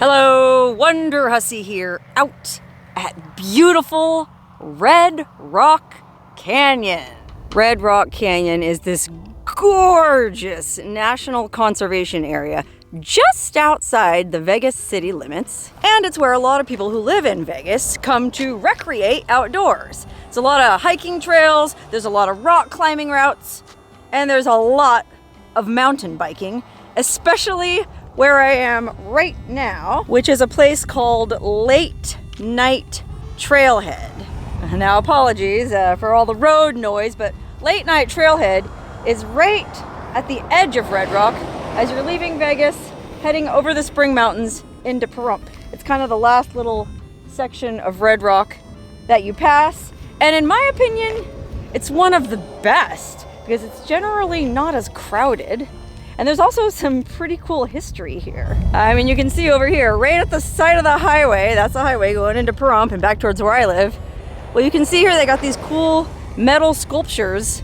Hello, Wonderhussy here, out at beautiful Red Rock Canyon. Red Rock Canyon is this gorgeous national conservation area just outside the Vegas city limits. And it's where a lot of people who live in Vegas come to recreate outdoors. It's a lot of hiking trails, there's a lot of rock climbing routes, and there's a lot of mountain biking, especially where I am right now, which is a place called Late Night Trailhead. Now apologies for all the road noise, but Late Night Trailhead is right at the edge of Red Rock as you're leaving Vegas, heading over the Spring Mountains into Pahrump. It's kind of the last little section of Red Rock that you pass, and in my opinion, it's one of the best because it's generally not as crowded. And there's also some pretty cool history here. I mean, you can see over here, right at the side of the highway, that's the highway going into Pahrump and back towards where I live. Well, you can see here they got these cool metal sculptures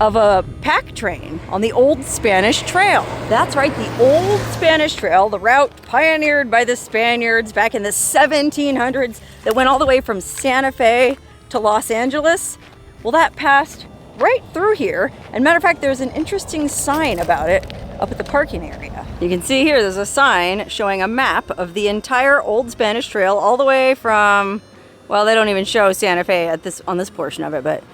of a pack train on the old Spanish Trail. That's right, the old Spanish Trail, the route pioneered by the Spaniards back in the 1700s that went all the way from Santa Fe to Los Angeles. Well, that passed right through here. And matter of fact, there's an interesting sign about it up at the parking area. You can see here there's a sign showing a map of the entire old Spanish Trail all the way from, well, they don't even show Santa Fe on this portion of it, but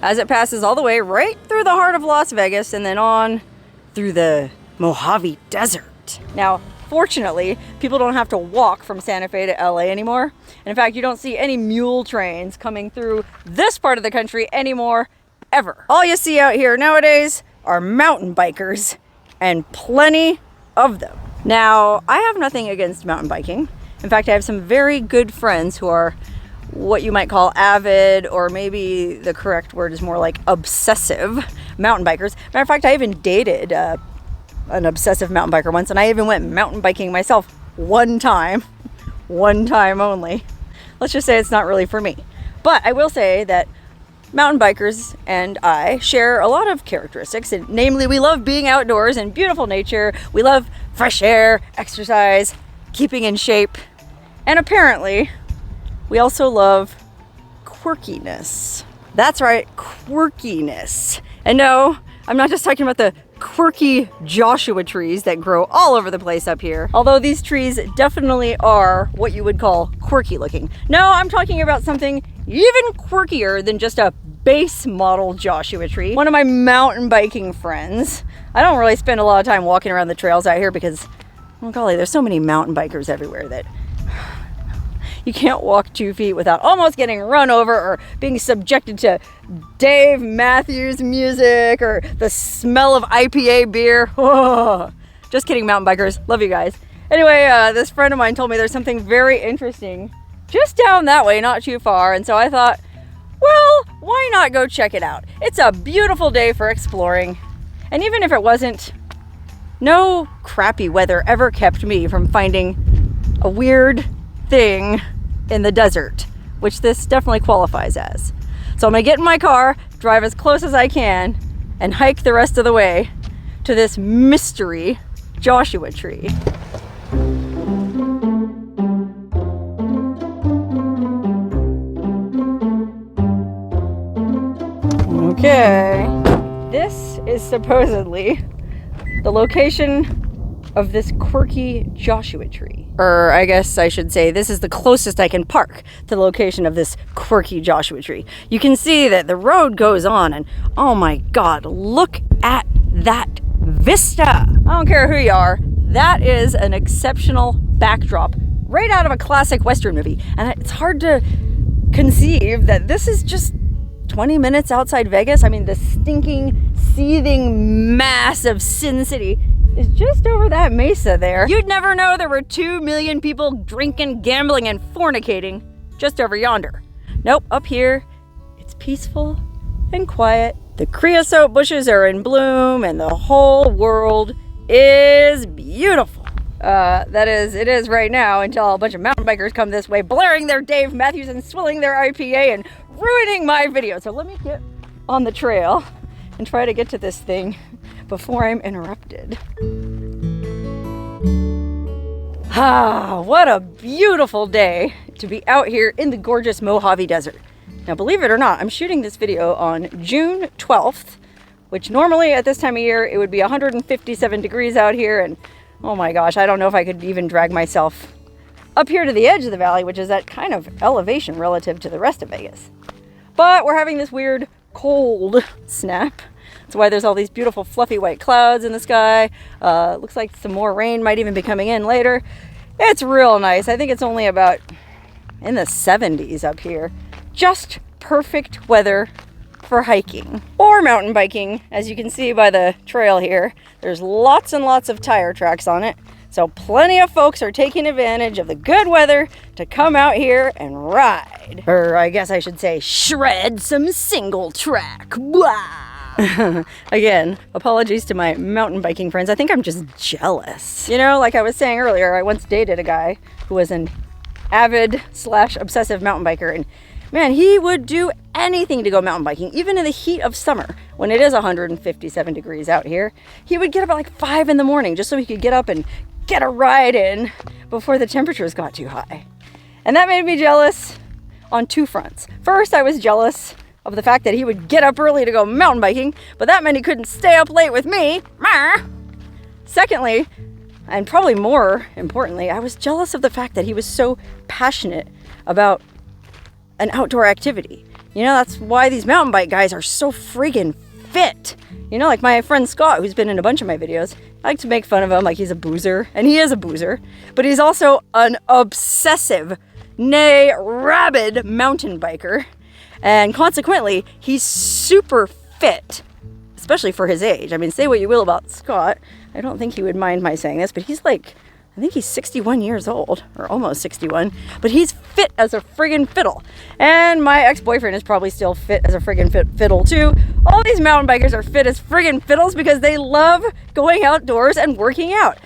as it passes all the way right through the heart of Las Vegas and then on through the Mojave Desert. Now, fortunately, people don't have to walk from Santa Fe to LA anymore. And in fact, you don't see any mule trains coming through this part of the country anymore, ever. All you see out here nowadays are mountain bikers, and plenty of them. Now, I have nothing against mountain biking. In fact, I have some very good friends who are what you might call avid, or maybe the correct word is more like obsessive mountain bikers. Matter of fact, I even dated an obsessive mountain biker once, and I even went mountain biking myself one time only. Let's just say it's not really for me. But I will say that mountain bikers and I share a lot of characteristics, and namely we love being outdoors in beautiful nature, we love fresh air, exercise, keeping in shape, and apparently we also love quirkiness. That's right, quirkiness. And no, I'm not just talking about the quirky Joshua trees that grow all over the place up here, although these trees definitely are what you would call quirky looking. No, I'm talking about something even quirkier than just a base model Joshua tree. One of my mountain biking friends, I don't really spend a lot of time walking around the trails out here because, oh golly, there's so many mountain bikers everywhere that you can't walk 2 feet without almost getting run over or being subjected to Dave Matthews music or the smell of IPA beer. Oh, just kidding, mountain bikers. Love you guys. Anyway, this friend of mine told me there's something very interesting just down that way, not too far. And so I thought, well, why not go check it out? It's a beautiful day for exploring. And even if it wasn't, no crappy weather ever kept me from finding a weird thing in the desert, which this definitely qualifies as. So I'm gonna get in my car, drive as close as I can, and hike the rest of the way to this mystery Joshua tree. Okay, this is supposedly the location of this quirky Joshua tree. Or I guess I should say this is the closest I can park to the location of this quirky Joshua tree. You can see that the road goes on, and oh my God, look at that vista. I don't care who you are, that is an exceptional backdrop right out of a classic Western movie. And it's hard to conceive that this is just 20 minutes outside Vegas. I mean, the stinking, seething mass of Sin City is just over that mesa there. You'd never know there were 2 million people drinking, gambling, and fornicating just over yonder. Nope, up here, it's peaceful and quiet. The creosote bushes are in bloom, and the whole world is beautiful. It is right now, until a bunch of mountain bikers come this way, blaring their Dave Matthews and swilling their IPA and ruining my video. So let me get on the trail and try to get to this thing before I'm interrupted. Ah, what a beautiful day to be out here in the gorgeous Mojave Desert. Now, believe it or not, I'm shooting this video on June 12th, which normally at this time of year, it would be 157 degrees out here. And oh my gosh, I don't know if I could even drag myself up here to the edge of the valley, which is at kind of elevation relative to the rest of Vegas. But we're having this weird cold snap. That's why there's all these beautiful fluffy white clouds in the sky. Looks like some more rain might even be coming in later. It's real nice. I think it's only about in the 70s up here. Just perfect weather for hiking or mountain biking. As you can see by the trail here, there's lots and lots of tire tracks on it. So plenty of folks are taking advantage of the good weather to come out here and ride. Or I guess I should say shred some single track. Blah. Again, apologies to my mountain biking friends. I think I'm just jealous. You know, like I was saying earlier, I once dated a guy who was an avid / obsessive mountain biker, and man, he would do anything to go mountain biking, even in the heat of summer when it is 157 degrees out here. He would get up at like 5 in the morning just so he could get up and get a ride in before the temperatures got too high. And that made me jealous on two fronts. First, I was jealous of the fact that he would get up early to go mountain biking, but that meant he couldn't stay up late with me. Secondly, and probably more importantly, I was jealous of the fact that he was so passionate about an outdoor activity. You know, that's why these mountain bike guys are so friggin' fit. You know, like my friend Scott, who's been in a bunch of my videos, I like to make fun of him like he's a boozer, and he is a boozer, but he's also an obsessive, nay, rabid mountain biker. And consequently, he's super fit, especially for his age. I mean, say what you will about Scott. I don't think he would mind my saying this, but he's like, I think he's 61 years old, or almost 61, but he's fit as a friggin' fiddle. And my ex-boyfriend is probably still fit as a friggin' fiddle too. All these mountain bikers are fit as friggin' fiddles because they love going outdoors and working out.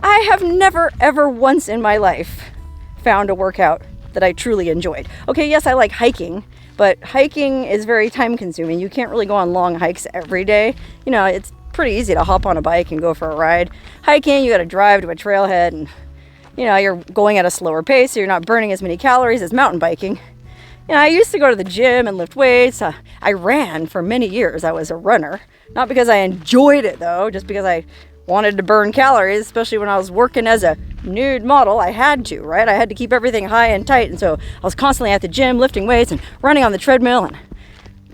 I have never, ever once in my life found a workout that I truly enjoyed. Okay, yes, I like hiking, but hiking is very time consuming. You can't really go on long hikes every day. You know, it's pretty easy to hop on a bike and go for a ride. Hiking, you got to drive to a trailhead, and you know, you're going at a slower pace, so you're not burning as many calories as mountain biking. You know, I used to go to the gym and lift weights. I ran for many years. I was a runner, not because I enjoyed it though, just because I wanted to burn calories, especially when I was working as a nude model. I had to, right? I had to keep everything high and tight, and so I was constantly at the gym lifting weights and running on the treadmill, and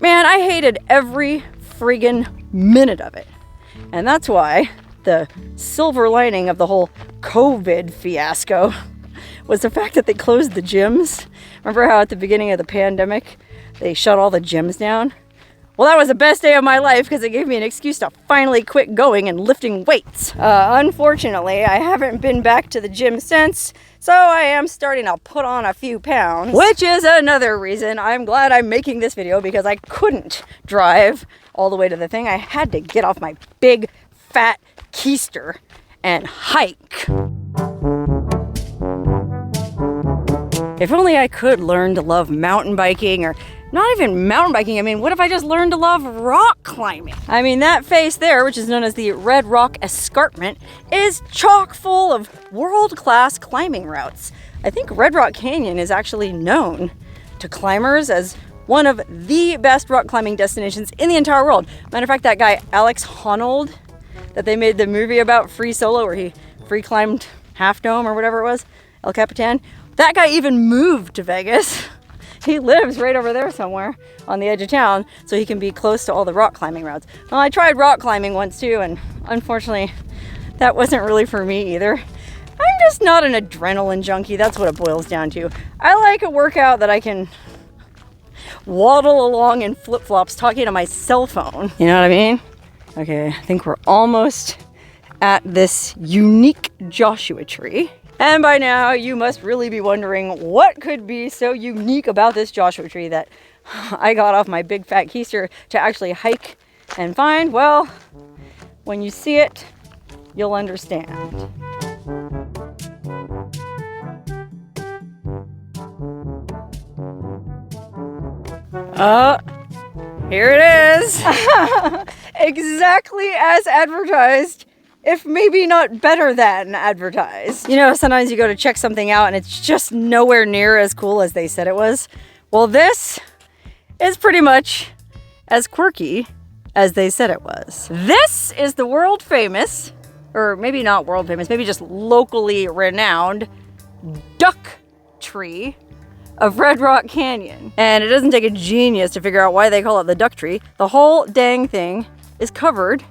man, I hated every friggin' minute of it. And that's why the silver lining of the whole COVID fiasco was the fact that they closed the gyms. Remember how at the beginning of the pandemic, they shut all the gyms down? Well, that was the best day of my life because it gave me an excuse to finally quit going and lifting weights. Unfortunately, I haven't been back to the gym since, so I am starting to put on a few pounds, which is another reason I'm glad I'm making this video, because I couldn't drive all the way to the thing. I had to get off my big, fat keister and hike. If only I could learn to love mountain biking, or not even mountain biking. I mean, what if I just learned to love rock climbing? I mean, that face there, which is known as the Red Rock Escarpment, is chock full of world-class climbing routes. I think Red Rock Canyon is actually known to climbers as one of the best rock climbing destinations in the entire world. Matter of fact, that guy Alex Honnold, that they made the movie about, Free Solo, where he free climbed Half Dome or whatever it was, El Capitan, that guy even moved to Vegas. He lives right over there somewhere on the edge of town, so he can be close to all the rock climbing routes. Well, I tried rock climbing once too, and unfortunately, that wasn't really for me either. I'm just not an adrenaline junkie. That's what it boils down to. I like a workout that I can waddle along in flip-flops talking to my cell phone. You know what I mean? Okay, I think we're almost at this unique Joshua tree. And by now, you must really be wondering what could be so unique about this Joshua tree that I got off my big fat keister to actually hike and find. Well, when you see it, you'll understand. Here it is. Exactly as advertised. if maybe not better than advertised. You know, sometimes you go to check something out and it's just nowhere near as cool as they said it was. Well, this is pretty much as quirky as they said it was. This is the world famous, or maybe not world famous, maybe just locally renowned duck tree of Red Rock Canyon. And it doesn't take a genius to figure out why they call it the duck tree. The whole dang thing is covered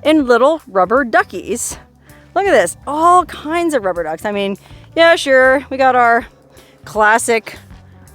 in little rubber duckies. Look at this, all kinds of rubber ducks. I mean, yeah, sure, we got our classic,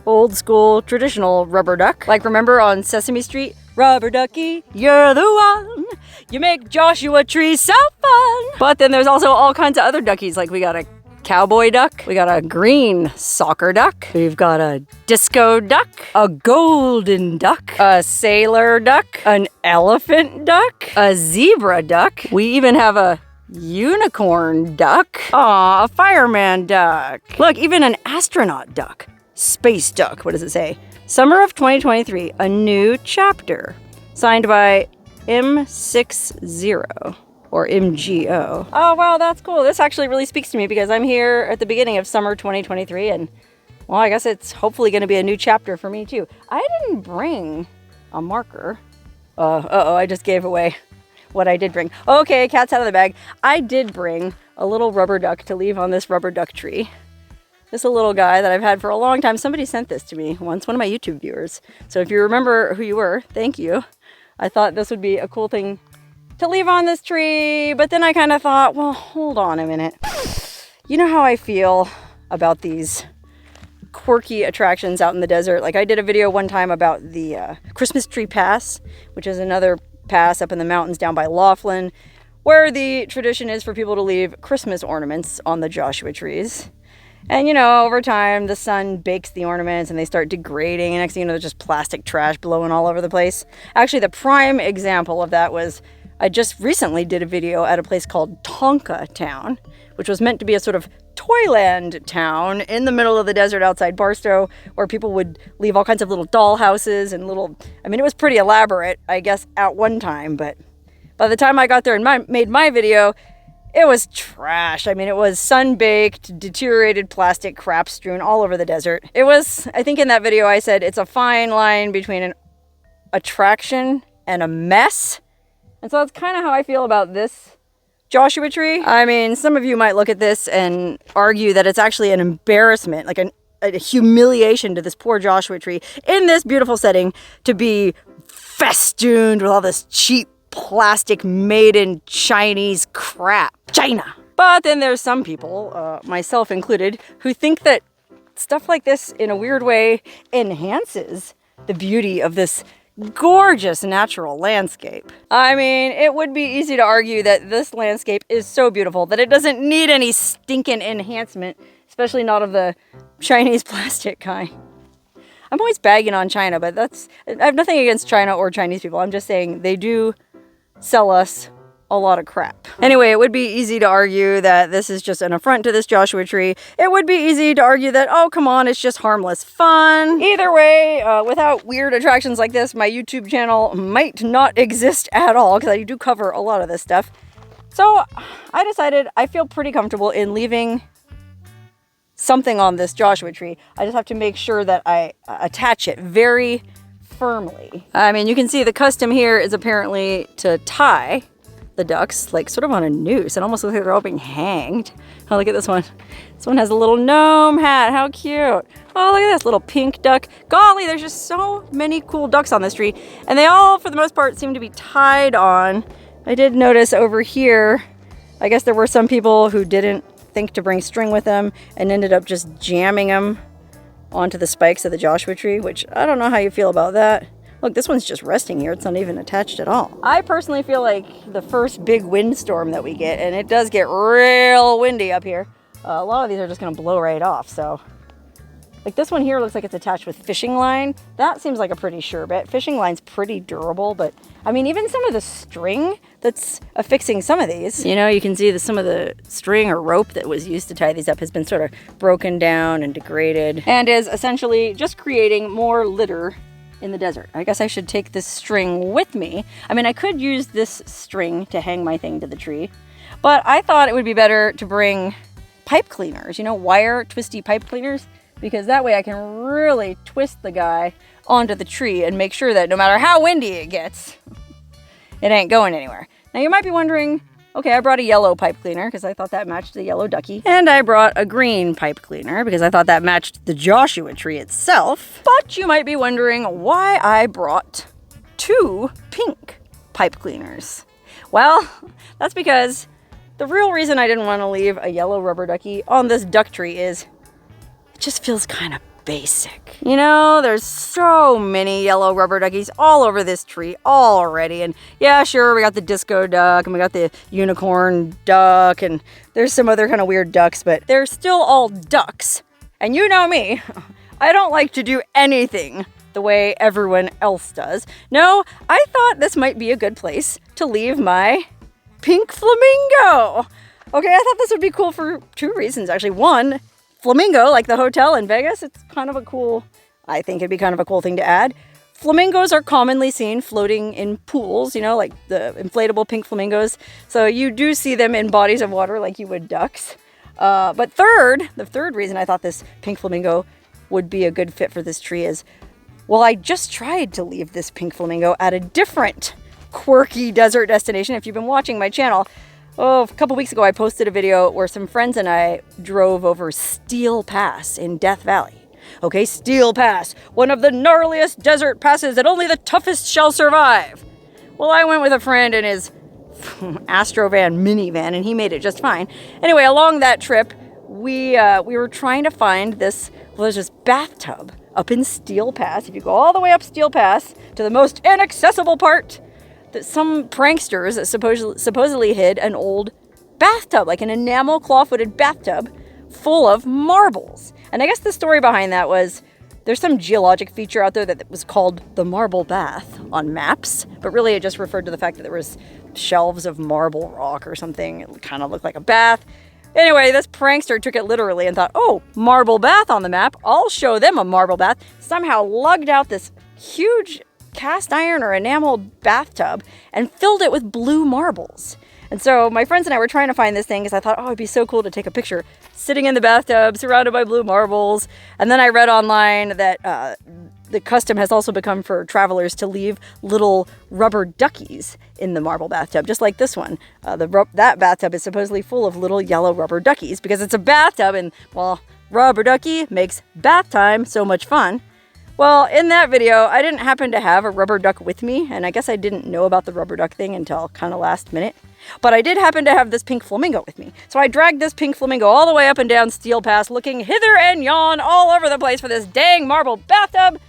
old school, traditional rubber duck. Like, remember on Sesame Street? Rubber ducky, you're the one. You make Joshua Tree so fun. But then there's also all kinds of other duckies. Like, we got a cowboy duck, we got a green soccer duck, we've got a disco duck, a golden duck, a sailor duck, an elephant duck, a zebra duck. We even have a unicorn duck. Aw, a fireman duck. Look, even an astronaut duck. Space duck, what does it say? Summer of 2023, a new chapter. Signed by M60. Or MGO. Oh, wow, that's cool. This actually really speaks to me because I'm here at the beginning of summer 2023 and, well, I guess it's hopefully going to be a new chapter for me too. I didn't bring a marker. Uh-oh, I just gave away what I did bring. Okay, cat's out of the bag. I did bring a little rubber duck to leave on this rubber duck tree. This is a little guy that I've had for a long time. Somebody sent this to me once, one of my YouTube viewers. So if you remember who you were, thank you. I thought this would be a cool thing to leave on this tree, but then I kind of thought, well, hold on a minute. You know how I feel about these quirky attractions out in the desert? Like, I did a video one time about the Christmas Tree Pass, which is another pass up in the mountains down by Laughlin, where the tradition is for people to leave Christmas ornaments on the Joshua trees. And, you know, over time, the sun bakes the ornaments and they start degrading. And next thing you know, there's just plastic trash blowing all over the place. Actually, the prime example of that was I just recently did a video at a place called Tonka Town, which was meant to be a sort of toyland town in the middle of the desert outside Barstow, where people would leave all kinds of little doll houses and little, I mean, it was pretty elaborate, I guess, at one time, but by the time I got there and made my video, it was trash. I mean, it was sun-baked, deteriorated plastic crap strewn all over the desert. It was, I think in that video I said, it's a fine line between an attraction and a mess. And so that's kind of how I feel about this Joshua tree. I mean, some of you might look at this and argue that it's actually an embarrassment, like a humiliation to this poor Joshua tree in this beautiful setting to be festooned with all this cheap plastic made in Chinese crap. China. But then there's some people, myself included, who think that stuff like this in a weird way enhances the beauty of this gorgeous natural landscape. I mean, it would be easy to argue that this landscape is so beautiful that it doesn't need any stinking enhancement, especially not of the Chinese plastic kind. I'm always bagging on China, but I have nothing against China or Chinese people. I'm just saying they do sell us a lot of crap. Anyway, it would be easy to argue that this is just an affront to this Joshua tree. It would be easy to argue that, oh, come on, it's just harmless fun. Either way, without weird attractions like this, my YouTube channel might not exist at all, because I do cover a lot of this stuff. So I decided I feel pretty comfortable in leaving something on this Joshua tree. I just have to make sure that I attach it very firmly. I mean, you can see the custom here is apparently to tie the ducks, like sort of on a noose. It almost looks like they're all being hanged. Oh, look at this one. This one has a little gnome hat. How cute. Oh, look at this little pink duck. Golly, there's just so many cool ducks on this tree. And they all, for the most part, seem to be tied on. I did notice over here, I guess there were some people who didn't think to bring string with them and ended up just jamming them onto the spikes of the Joshua tree, which I don't know how you feel about that. Look, this one's just resting here. It's not even attached at all. I personally feel like the first big windstorm that we get, and it does get real windy up here, a lot of these are just going to blow right off. So, like this one here looks like it's attached with fishing line. That seems like a pretty sure bet. Fishing line's pretty durable, but I mean, even some of the string that's affixing some of these, you know, you can see that some of the string or rope that was used to tie these up has been sort of broken down and degraded and is essentially just creating more litter in the desert. I guess I should take this string with me. I mean, I could use this string to hang my thing to the tree, But I thought it would be better to bring pipe cleaners, you know, wire twisty pipe cleaners, because that way I can really twist the guy onto the tree and make sure that no matter how windy it gets, it ain't going anywhere. Now you might be wondering, okay, I brought a yellow pipe cleaner because I thought that matched the yellow ducky. And I brought a green pipe cleaner because I thought that matched the Joshua tree itself. But you might be wondering why I brought 2 pink pipe cleaners. Well, that's because the real reason I didn't want to leave a yellow rubber ducky on this duck tree is it just feels kind of basic. You know, there's so many yellow rubber duckies all over this tree already. And yeah, sure, we got the disco duck and we got the unicorn duck and there's some other kind of weird ducks, but they're still all ducks. And you know me, I don't like to do anything the way everyone else does. No, I thought this might be a good place to leave my pink flamingo. Okay, I thought this would be cool for 2 reasons, actually. One, flamingo, like the hotel in Vegas, it's kind of a cool, I think it'd be kind of a cool thing to add. Flamingos are commonly seen floating in pools, you know, like the inflatable pink flamingos. So you do see them in bodies of water like you would ducks. But the third reason I thought this pink flamingo would be a good fit for this tree is, well, I just tried to leave this pink flamingo at a different quirky desert destination. If you've been watching my channel, a couple weeks ago I posted a video where some friends and I drove over Steel Pass in Death Valley. Okay, Steel Pass, one of the gnarliest desert passes that only the toughest shall survive. Well, I went with a friend in his Astrovan minivan and he made it just fine. Anyway, along that trip, we were trying to find this, well, there's this bathtub up in Steel Pass. If you go all the way up Steel Pass to the most inaccessible part, that some pranksters supposedly hid an old bathtub, like an enamel claw-footed bathtub full of marbles. And I guess the story behind that was there's some geologic feature out there that was called the marble bath on maps, but really it just referred to the fact that there was shelves of marble rock or something. It kind of looked like a bath. Anyway, this prankster took it literally and thought, oh, marble bath on the map, I'll show them a marble bath. Somehow lugged out this huge cast iron or enameled bathtub and filled it with blue marbles. And so my friends and I were trying to find this thing because I thought, oh, it'd be so cool to take a picture sitting in the bathtub surrounded by blue marbles. And then I read online that the custom has also become for travelers to leave little rubber duckies in the marble bathtub, just like this one. That bathtub is supposedly full of little yellow rubber duckies because it's a bathtub and, well, rubber ducky makes bath time so much fun. Well, in that video, I didn't happen to have a rubber duck with me, and I guess I didn't know about the rubber duck thing until kind of last minute. But I did happen to have this pink flamingo with me. So I dragged this pink flamingo all the way up and down Steel Pass, looking hither and yon all over the place for this dang marble bathtub,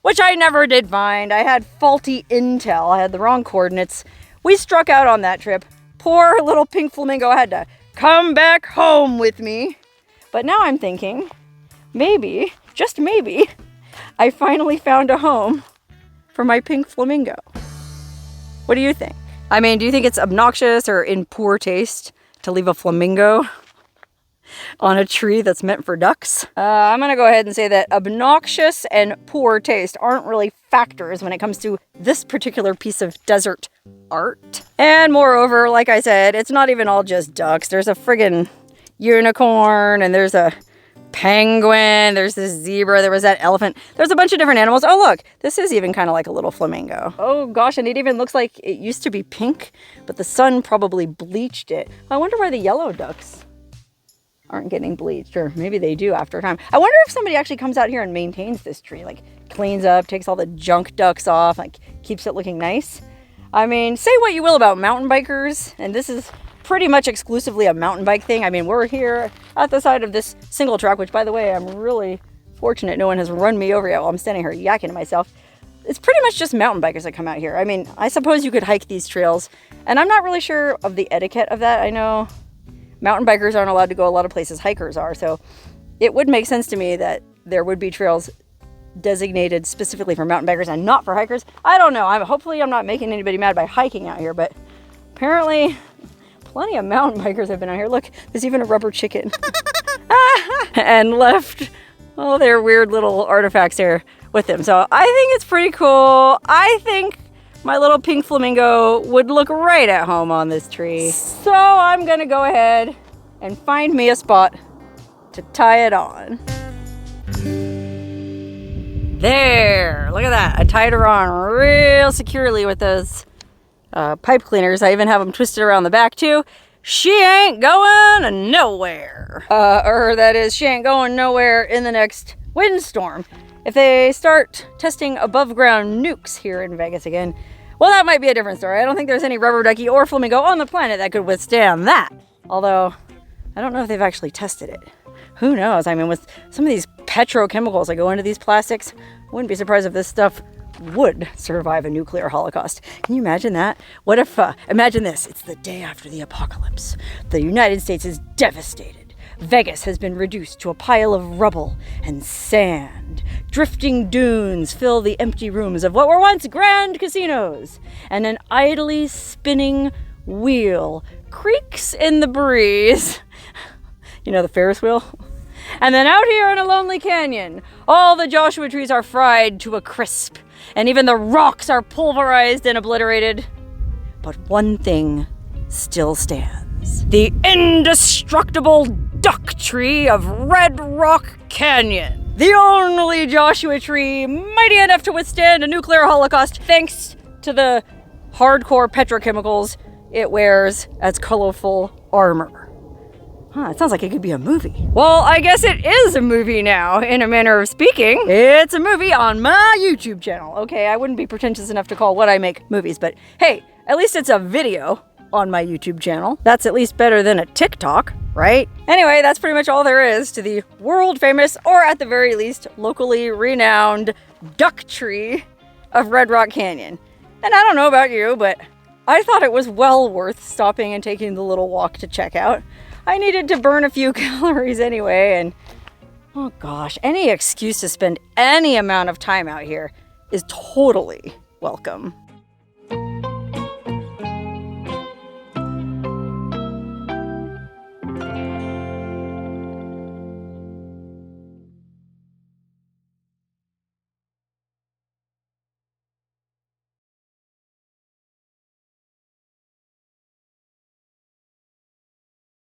which I never did find. I had faulty intel. I had the wrong coordinates. We struck out on that trip. Poor little pink flamingo had to come back home with me. But now I'm thinking, maybe, just maybe, I finally found a home for my pink flamingo. What do you think? I mean, do you think it's obnoxious or in poor taste to leave a flamingo on a tree that's meant for ducks? I'm gonna go ahead and say that obnoxious and poor taste aren't really factors when it comes to this particular piece of desert art. And moreover, like I said, it's not even all just ducks. There's a friggin' unicorn and there's a penguin, there's this zebra, there was that elephant. There's a bunch of different animals. Oh look, this is even kind of like a little flamingo. Oh gosh, and it even looks like it used to be pink, but the sun probably bleached it. I wonder why the yellow ducks aren't getting bleached, or maybe they do after time. I wonder if somebody actually comes out here and maintains this tree, like cleans up, takes all the junk ducks off, like keeps it looking nice. I mean, say what you will about mountain bikers, and this is pretty much exclusively a mountain bike thing. I mean, we're here at the side of this single track, which by the way, I'm really fortunate no one has run me over yet while I'm standing here yakking to myself. It's pretty much just mountain bikers that come out here. I mean, I suppose you could hike these trails, and I'm not really sure of the etiquette of that. I know mountain bikers aren't allowed to go a lot of places hikers are, so it would make sense to me that there would be trails designated specifically for mountain bikers and not for hikers. I don't know. Hopefully I'm not making anybody mad by hiking out here, but apparently plenty of mountain bikers have been out here. Look, there's even a rubber chicken. And left all their weird little artifacts here with them. So I think it's pretty cool. I think my little pink flamingo would look right at home on this tree. So I'm gonna go ahead and find me a spot to tie it on. There, look at that. I tied her on real securely with those pipe cleaners. I even have them twisted around the back too. She ain't going nowhere. Or that is, she ain't going nowhere in the next windstorm. If they start testing above ground nukes here in Vegas again, well, that might be a different story. I don't think there's any rubber ducky or flamingo on the planet that could withstand that. Although, I don't know if they've actually tested it. Who knows? I mean, with some of these petrochemicals that go into these plastics, I wouldn't be surprised if this stuff would survive a nuclear holocaust. Can you imagine that? What if, imagine this, it's the day after the apocalypse. The United States is devastated. Vegas has been reduced to a pile of rubble and sand. Drifting dunes fill the empty rooms of what were once grand casinos. And an idly spinning wheel creaks in the breeze. You know, the Ferris wheel? And then out here in a lonely canyon, all the Joshua trees are fried to a crisp, and even the rocks are pulverized and obliterated. But one thing still stands. The indestructible duck tree of Red Rock Canyon. The only Joshua tree mighty enough to withstand a nuclear holocaust thanks to the hardcore petrochemicals it wears as colorful armor. Huh, it sounds like it could be a movie. Well, I guess it is a movie now, in a manner of speaking. It's a movie on my YouTube channel. Okay, I wouldn't be pretentious enough to call what I make movies, but hey, at least it's a video on my YouTube channel. That's at least better than a TikTok, right? Anyway, that's pretty much all there is to the world famous, or at the very least, locally renowned duck tree of Red Rock Canyon. And I don't know about you, but I thought it was well worth stopping and taking the little walk to check out. I needed to burn a few calories anyway, and oh gosh, any excuse to spend any amount of time out here is totally welcome.